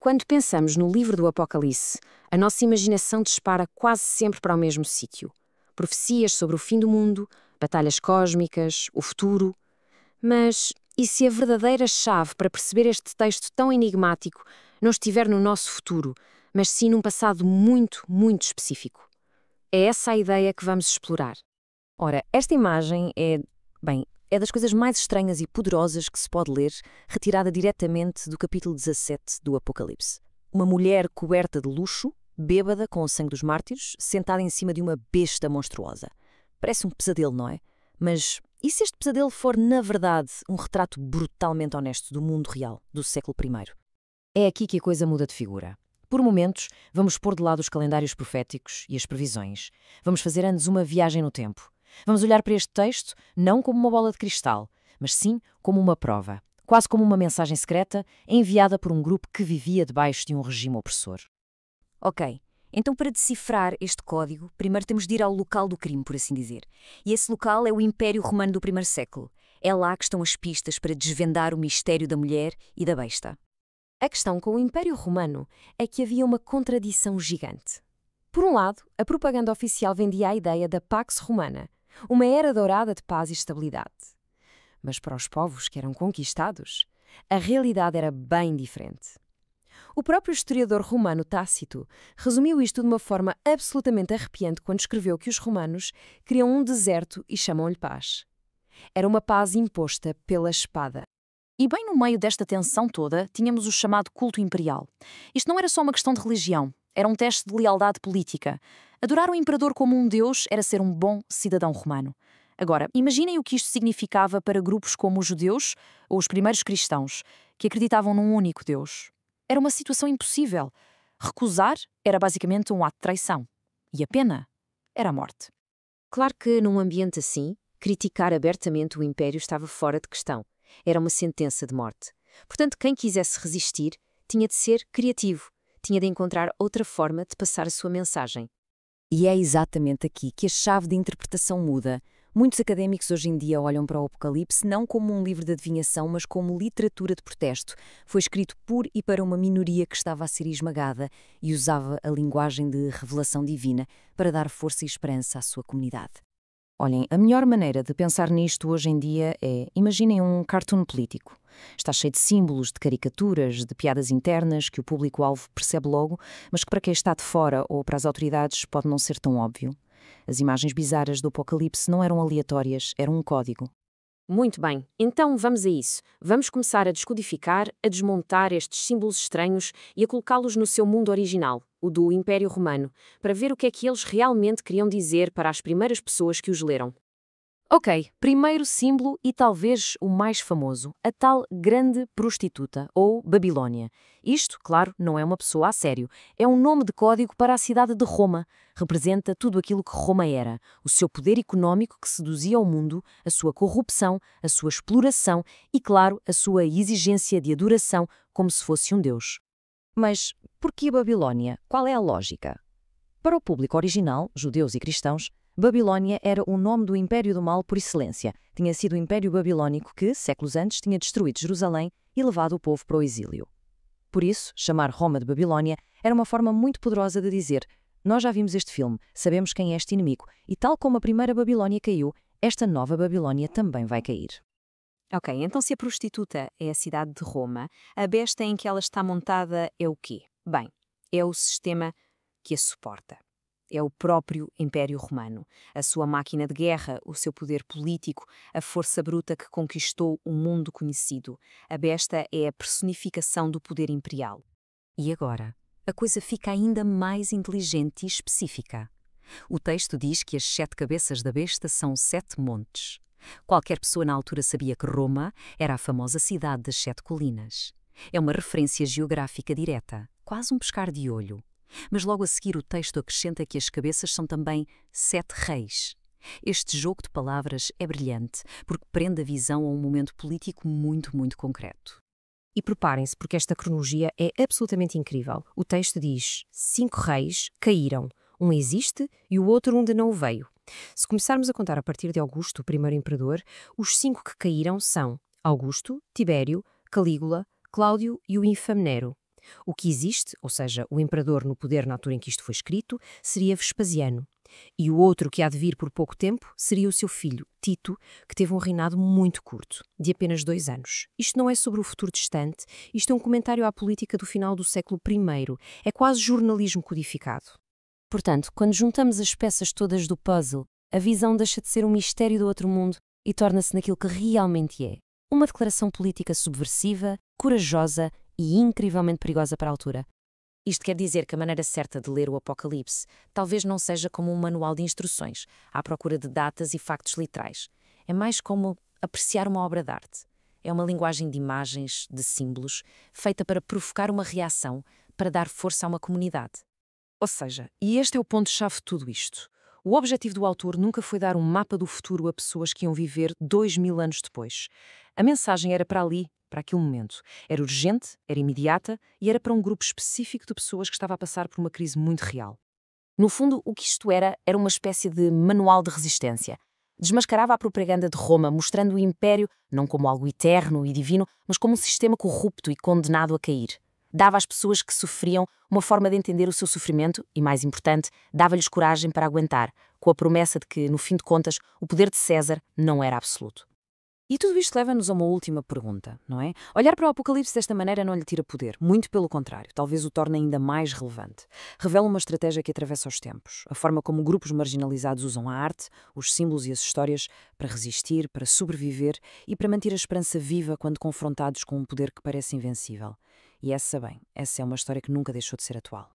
Quando pensamos no livro do Apocalipse, a nossa imaginação dispara quase sempre para o mesmo sítio. Profecias sobre o fim do mundo, batalhas cósmicas, o futuro. Mas e se a verdadeira chave para perceber este texto tão enigmático não estiver no nosso futuro, mas sim num passado muito, muito específico? É essa a ideia que vamos explorar. Ora, esta imagem é das coisas mais estranhas e poderosas que se pode ler, retirada diretamente do capítulo 17 do Apocalipse. Uma mulher coberta de luxo, bêbada com o sangue dos mártires, sentada em cima de uma besta monstruosa. Parece um pesadelo, não é? Mas e se este pesadelo for, na verdade, um retrato brutalmente honesto do mundo real, do século I? É aqui que a coisa muda de figura. Por momentos, vamos pôr de lado os calendários proféticos e as previsões. Vamos fazer antes uma viagem no tempo. Vamos olhar para este texto não como uma bola de cristal, mas sim como uma prova, quase como uma mensagem secreta enviada por um grupo que vivia debaixo de um regime opressor. Ok, então para decifrar este código, primeiro temos de ir ao local do crime, por assim dizer. E esse local é o Império Romano do I século. É lá que estão as pistas para desvendar o mistério da mulher e da besta. A questão com o Império Romano é que havia uma contradição gigante. Por um lado, a propaganda oficial vendia a ideia da Pax Romana, uma era dourada de paz e estabilidade. Mas para os povos que eram conquistados, a realidade era bem diferente. O próprio historiador romano Tácito resumiu isto de uma forma absolutamente arrepiante quando escreveu que os romanos queriam um deserto e chamam-lhe paz. Era uma paz imposta pela espada. E bem no meio desta tensão toda, tínhamos o chamado culto imperial. Isto não era só uma questão de religião, era um teste de lealdade política. Adorar o imperador como um deus era ser um bom cidadão romano. Agora, imaginem o que isto significava para grupos como os judeus ou os primeiros cristãos, que acreditavam num único Deus. Era uma situação impossível. Recusar era basicamente um ato de traição. E a pena era a morte. Claro que, num ambiente assim, criticar abertamente o império estava fora de questão. Era uma sentença de morte. Portanto, quem quisesse resistir tinha de ser criativo, tinha de encontrar outra forma de passar a sua mensagem. E é exatamente aqui que a chave de interpretação muda. Muitos académicos hoje em dia olham para o Apocalipse não como um livro de adivinhação, mas como literatura de protesto. Foi escrito por e para uma minoria que estava a ser esmagada e usava a linguagem de revelação divina para dar força e esperança à sua comunidade. Olhem, a melhor maneira de pensar nisto hoje em dia é, imaginem um cartoon político. Está cheio de símbolos, de caricaturas, de piadas internas que o público-alvo percebe logo, mas que para quem está de fora ou para as autoridades pode não ser tão óbvio. As imagens bizarras do Apocalipse não eram aleatórias, eram um código. Muito bem, então vamos a isso. Vamos começar a descodificar, a desmontar estes símbolos estranhos e a colocá-los no seu mundo original, o do Império Romano, para ver o que é que eles realmente queriam dizer para as primeiras pessoas que os leram. Ok, primeiro símbolo e talvez o mais famoso, a tal grande prostituta, ou Babilónia. Isto, claro, não é uma pessoa a sério. É um nome de código para a cidade de Roma. Representa tudo aquilo que Roma era. O seu poder económico que seduzia o mundo, a sua corrupção, a sua exploração e, claro, a sua exigência de adoração como se fosse um deus. Mas por que a Babilónia? Qual é a lógica? Para o público original, judeus e cristãos, Babilónia era o nome do Império do Mal por excelência. Tinha sido o Império Babilónico que, séculos antes, tinha destruído Jerusalém e levado o povo para o exílio. Por isso, chamar Roma de Babilónia era uma forma muito poderosa de dizer: nós já vimos este filme, sabemos quem é este inimigo, e tal como a primeira Babilónia caiu, esta nova Babilónia também vai cair. Ok, então se a prostituta é a cidade de Roma, a besta em que ela está montada é o quê? Bem, é o sistema que a suporta. É o próprio Império Romano, a sua máquina de guerra, o seu poder político, a força bruta que conquistou o mundo conhecido. A besta é a personificação do poder imperial. E agora, a coisa fica ainda mais inteligente e específica. O texto diz que as 7 cabeças da besta são 7 montes. Qualquer pessoa na altura sabia que Roma era a famosa cidade das 7 colinas. É uma referência geográfica direta, quase um pescar de olho. Mas logo a seguir o texto acrescenta que as cabeças são também 7 reis. Este jogo de palavras é brilhante, porque prende a visão a um momento político muito, muito concreto. E preparem-se, porque esta cronologia é absolutamente incrível. O texto diz: 5 reis caíram. Um existe e o outro ainda não veio. Se começarmos a contar a partir de Augusto, o primeiro imperador, os 5 que caíram são Augusto, Tibério, Calígula, Cláudio e o infame Nero. O que existe, ou seja, o imperador no poder na altura em que isto foi escrito, seria Vespasiano. E o outro que há de vir por pouco tempo seria o seu filho, Tito, que teve um reinado muito curto, de apenas 2 anos. Isto não é sobre o futuro distante, isto é um comentário à política do final do século I. É quase jornalismo codificado. Portanto, quando juntamos as peças todas do puzzle, a visão deixa de ser um mistério do outro mundo e torna-se naquilo que realmente é. Uma declaração política subversiva, corajosa e incrivelmente perigosa para a altura. Isto quer dizer que a maneira certa de ler o Apocalipse talvez não seja como um manual de instruções, à procura de datas e factos literais. É mais como apreciar uma obra de arte. É uma linguagem de imagens, de símbolos, feita para provocar uma reação, para dar força a uma comunidade. Ou seja, e este é o ponto-chave de tudo isto. O objetivo do autor nunca foi dar um mapa do futuro a pessoas que iam viver 2000 anos depois. A mensagem era para ali, para aquele momento. Era urgente, era imediata e era para um grupo específico de pessoas que estava a passar por uma crise muito real. No fundo, o que isto era uma espécie de manual de resistência. Desmascarava a propaganda de Roma, mostrando o império não como algo eterno e divino, mas como um sistema corrupto e condenado a cair. Dava às pessoas que sofriam uma forma de entender o seu sofrimento e, mais importante, dava-lhes coragem para aguentar, com a promessa de que, no fim de contas, o poder de César não era absoluto. E tudo isto leva-nos a uma última pergunta, não é? Olhar para o Apocalipse desta maneira não lhe tira poder, muito pelo contrário, talvez o torne ainda mais relevante. Revela uma estratégia que atravessa os tempos, a forma como grupos marginalizados usam a arte, os símbolos e as histórias para resistir, para sobreviver e para manter a esperança viva quando confrontados com um poder que parece invencível. E essa é uma história que nunca deixou de ser atual.